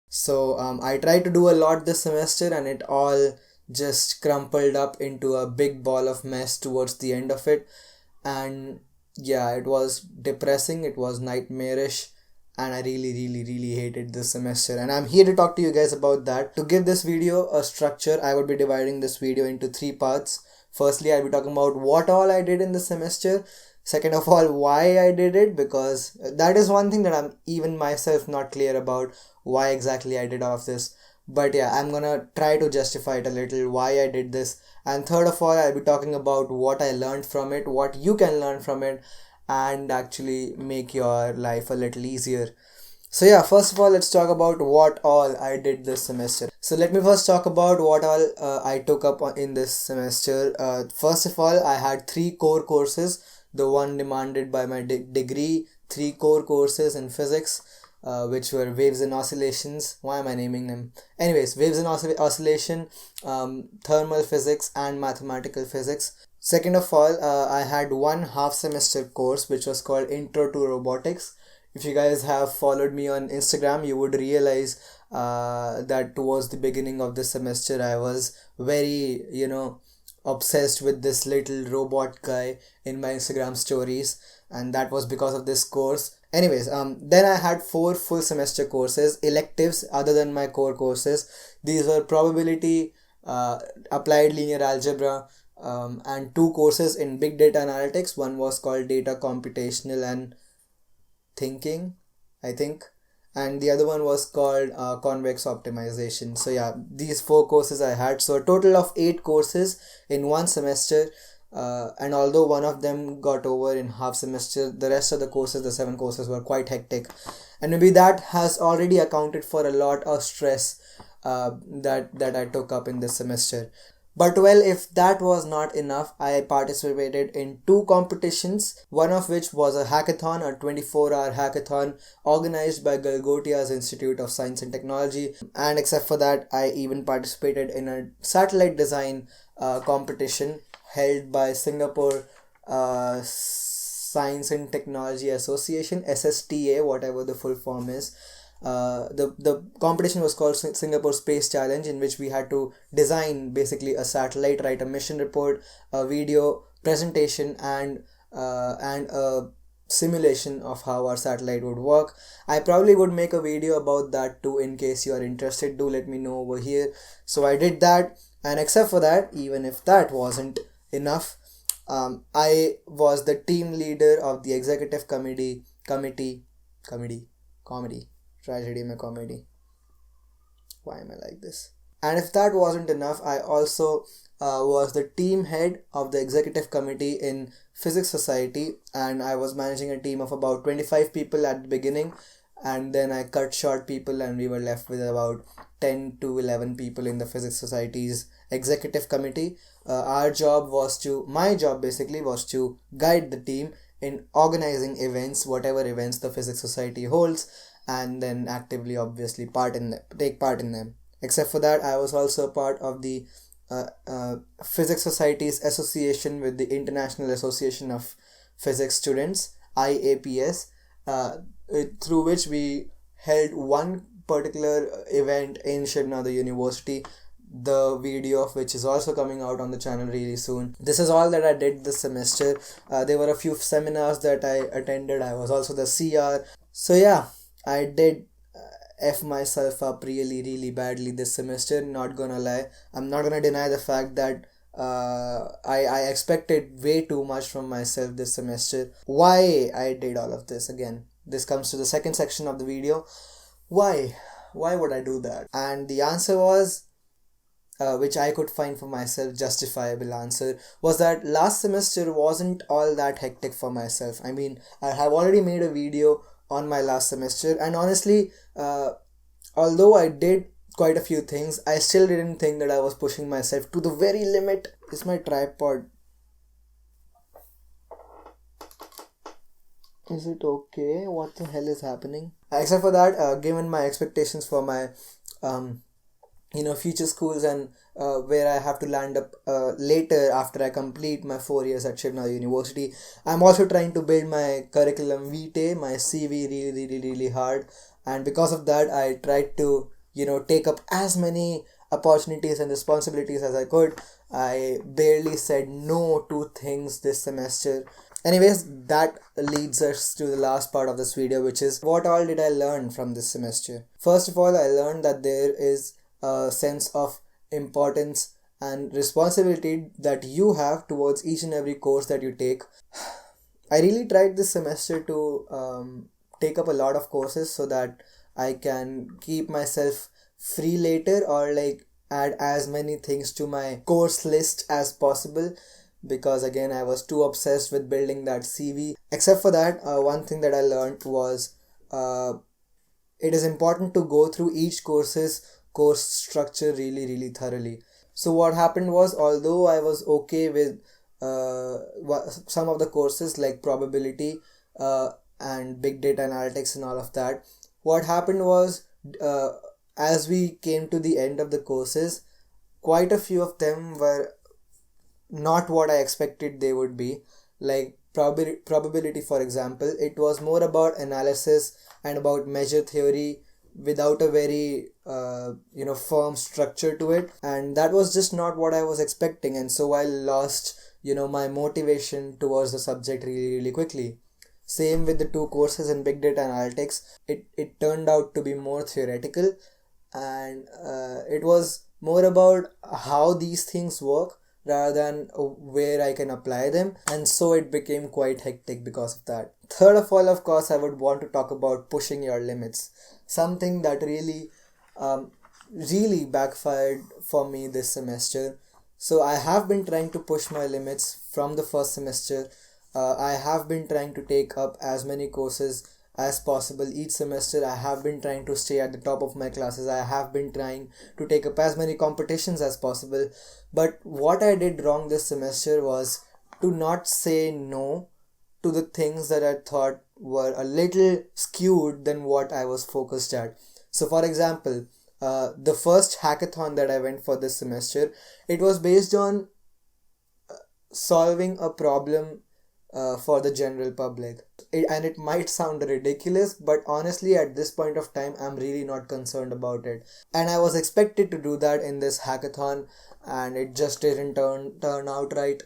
So I tried to do a lot this semester and it all just crumpled up into a big ball of mess towards the end of it. And yeah, it was depressing, it was nightmarish, and I really hated this semester. And I'm here to talk to you guys about that. To give this video a structure, I would be dividing this video into three parts. Firstly, I'll be talking about what all I did in the semester. Second of all, why I did it, because that is one thing that I'm even myself not clear about why exactly I did all of this. But yeah, I'm gonna try to justify it a little why I did this. And third of all, I'll be talking about what I learned from it, what you can learn from it, and actually make your life a little easier. So yeah, first of all, let's talk about what all I did this semester. So let me first talk about what all I took up in this semester. First of all, I had three core courses, the one demanded by my degree, three core courses in physics, which were waves and oscillations. Why am I naming them? Anyways, waves and oscillation, thermal physics, and mathematical physics. Second of all, I had one half semester course which was called Intro to Robotics. If you guys have followed me on Instagram, you would realize that towards the beginning of this semester, I was very, obsessed with this little robot guy in my Instagram stories, and that was because of this course. Anyways, then I had four full semester courses, electives other than my core courses. These were probability, applied linear algebra, and two courses in big data analytics. One was called data computational and thinking, I think, and the other one was called convex optimization. So yeah, these four courses I had, so a total of 8 courses in one semester. And although one of them got over in half semester, the rest of the courses, the 7 courses, were quite hectic, and maybe that has already accounted for a lot of stress that I took up in this semester. But well, if that was not enough, I participated in 2 competitions, one of which was a hackathon, a 24-hour hackathon organized by Galgotia's Institute of Science and Technology. And except for that, I even participated in a satellite design competition held by Singapore Science and Technology Association, SSTA, whatever the full form is. The competition was called Singapore Space Challenge, in which we had to design basically a satellite, write a mission report, a video presentation, and a simulation of how our satellite would work. I probably would make a video about that too in case you are interested. Do let me know over here. So I did that, and except for that, even if that wasn't enough, I was the team leader of the executive committee comedy tragedy mein comedy. Why am I like this? And if that wasn't enough, I also was the team head of the executive committee in Physics Society, and I was managing a team of about 25 people at the beginning, and then I cut short people, and we were left with about 10 to 11 people in the Physics Society's executive committee. My job basically was to guide the team in organizing events, whatever events the Physics Society holds, and then actively obviously take part in them. Except for that, I was also a part of the Physics Society's association with the International Association of Physics Students, IAPS, through which we held one particular event in Shubham University, the video of which is also coming out on the channel really soon. This is all that I did this semester. There were a few seminars that I attended. I was also the CR. So yeah, I did F myself up really badly this semester, not gonna lie. I'm not gonna deny the fact that I expected way too much from myself this semester. Why I did all of this? Again, this comes to the second section of the video. Why would I do that? And the answer was, which I could find for myself, justifiable answer, was that last semester wasn't all that hectic for myself. I mean, I have already made a video on my last semester, and honestly, although I did quite a few things, I still didn't think that I was pushing myself to the very limit. Is my tripod, is it okay? What the hell is happening? Except for that, given my expectations for my future schools and where I have to land up later after I complete my 4 years at Shubham University, I'm also trying to build my curriculum vitae, my CV really hard, and because of that I tried to take up as many opportunities and responsibilities as I could. I barely said no to things this semester. Anyways, that leads us to the last part of this video, which is what all did I learn from this semester. First of all, I learned that there is a sense of importance and responsibility that you have towards each and every course that you take. I really tried this semester to take up a lot of courses so that I can keep myself free later, or like add as many things to my course list as possible, because again I was too obsessed with building that CV. Except for that, one thing that I learned was uh, it is important to go through each course structure really thoroughly. So what happened was, although I was okay with some of the courses like probability and big data analytics and all of that, what happened was, uh, as we came to the end of the courses, quite a few of them were not what I expected they would be. Like probability, for example, it was more about analysis and about measure theory without a very firm structure to it, and that was just not what I was expecting, and so I lost my motivation towards the subject really quickly. Same with the two courses in big data analytics. It turned out to be more theoretical, and it was more about how these things work rather than where I can apply them, and so it became quite hectic because of that. Third of all, of course, I would want to talk about pushing your limits, something that um, really backfired for me this semester. So I have been trying to push my limits from the first semester. I have been trying to take up as many courses as possible each semester. I have been trying to stay at the top of my classes. I have been trying to take up as many competitions as possible. But what I did wrong this semester was to not say no to the things that I thought were a little skewed than what I was focused at. So, for example, the first hackathon that I went for this semester, it was based on solving a problem for the general public. And it might sound ridiculous, but honestly, at this point of time, I'm really not concerned about it. And I was expected to do that in this hackathon, and it just didn't turn out right.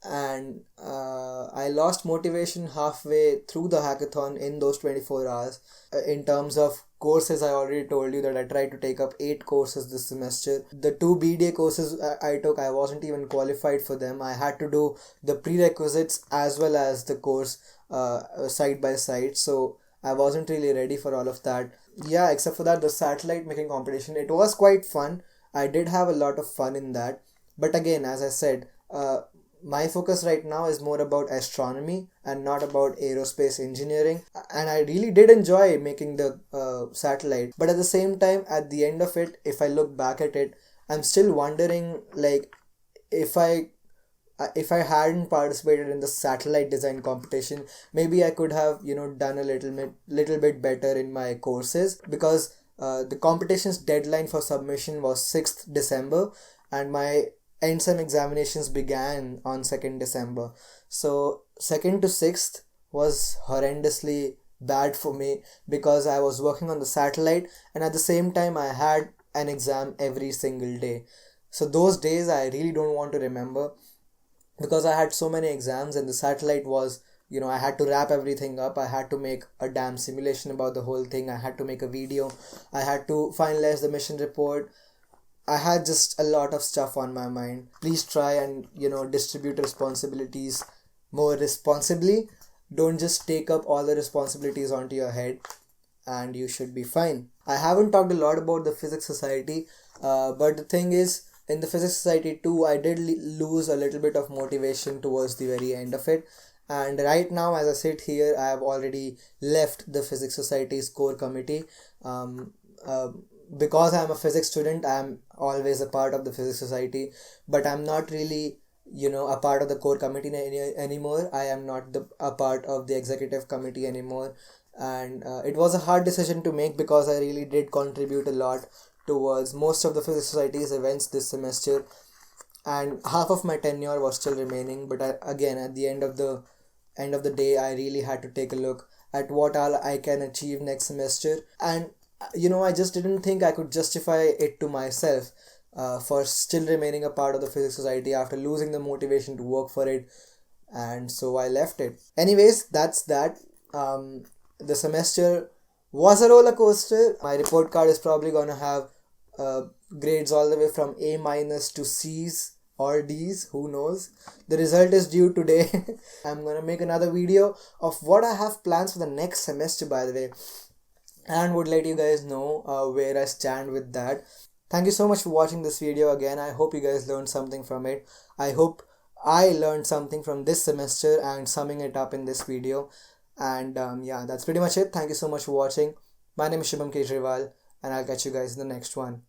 And I lost motivation halfway through the hackathon in those 24 hours. In terms of courses, I already told you that I tried to take up 8 courses this semester. The 2 BDA courses I took, I wasn't even qualified for them. I had to do the prerequisites as well as the course side by side, so I wasn't really ready for all of that. Yeah, except for that, the satellite making competition, it was quite fun. I did have a lot of fun in that. But again, as I said, my focus right now is more about astronomy and not about aerospace engineering, and I really did enjoy making the satellite, but at the same time, at the end of it, if I look back at it, I'm still wondering, like, if I hadn't participated in the satellite design competition, maybe I could have done a little bit better in my courses, because the competition's deadline for submission was 6th December, and my end sem examinations began on 2nd December. So 2nd to 6th was horrendously bad for me, because I was working on the satellite and at the same time I had an exam every single day. So those days I really don't want to remember, because I had so many exams, and the satellite was, I had to wrap everything up. I had to make a damn simulation about the whole thing. I had to make a video. I had to finalize the mission report. I had just a lot of stuff on my mind. Please try and, distribute responsibilities more responsibly. Don't just take up all the responsibilities onto your head, and you should be fine. I haven't talked a lot about the physics society, but the thing is, in the physics society too, I did lose a little bit of motivation towards the very end of it. And right now, as I sit here, I have already left the physics society's core committee. Um, uh, because I'm a physics student, I'm always a part of the physics society, but I'm not really a part of the core committee anymore. I am not a part of the executive committee anymore, and it was a hard decision to make, because I really did contribute a lot towards most of the physics society's events this semester, and half of my tenure was still remaining. But again, at the end of the day, I really had to take a look at what all I can achieve next semester. And I just didn't think I could justify it to myself for still remaining a part of the physics society after losing the motivation to work for it, and so I left it. Anyways, that's that. The semester was a roller coaster. My report card is probably gonna have uh, grades all the way from A minus to C's or D's, who knows. The result is due today. I'm gonna make another video of what I have plans for the next semester, by the way, and would let you guys know where I stand with that. Thank you so much for watching this video again. I hope you guys learned something from it. I hope I learned something from this semester and summing it up in this video. And yeah, that's pretty much it. Thank you so much for watching. My name is Shubham Kejriwal, and I'll catch you guys in the next one.